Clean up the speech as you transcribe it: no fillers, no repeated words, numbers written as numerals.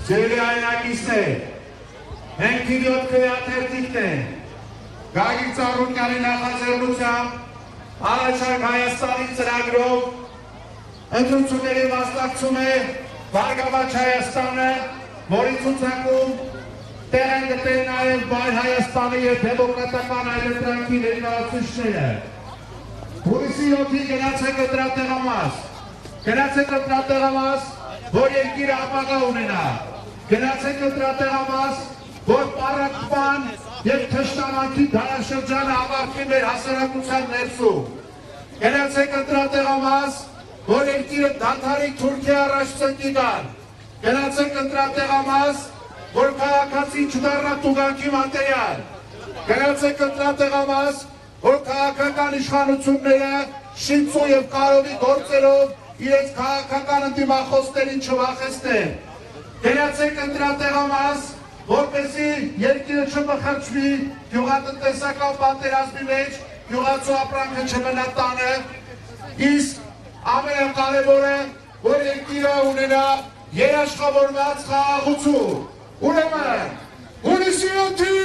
Ձերի այնակիցներ, մենք իդիոտ քվեաթերթիկն են, Գագիկ Ծառուկյանի նախաձեռնությամբ առաջարկ Հայաստանի ծրագրով ընտրությունների մասնակցում է Բարգավաճ Հայաստանը, որի ցուցակում տեղ են գտել նաև Բայ Հայաստանի և դեմոկրատական այլընտրանքի ներկայացուցիչները։ Հուլիսի 7-ի գնացեք ընտրատեղամաս, որ երկիրը ապագա ունենա, գնացեք ընտրատեղամաս, որ պառակտման և թշնամանքի դարաշրջանը ավարտվի մեր հասարակության ներսում, գնացեք ընտրատեղամաս, որ երկիրը դադարի Թուրքիա առաջ ծնկի գան, գնացեք ընտրատեղամաս, որ քաղաքացին չդառնա տուգանքի մատերիալ, գնացեք ընտրատեղամաս, որ քաղաքական իշխանությունները Շինցու և Կարովի գործերով իրենց քաղաքական ընդդիմախոսներին չվախեցնեն, գնացեք ընտրատեղամաս, որպեսզի երկիրը չմխրճվի գյուղատնտեսական պատերազմի մեջ, գյուղացու ապրանքը չմնա տանը, իսկ ամենակարևորը, որ երկիրը ունենա երաշխավորված խաղաղություն։ Ուրեմն, հուլիսի 7-ի,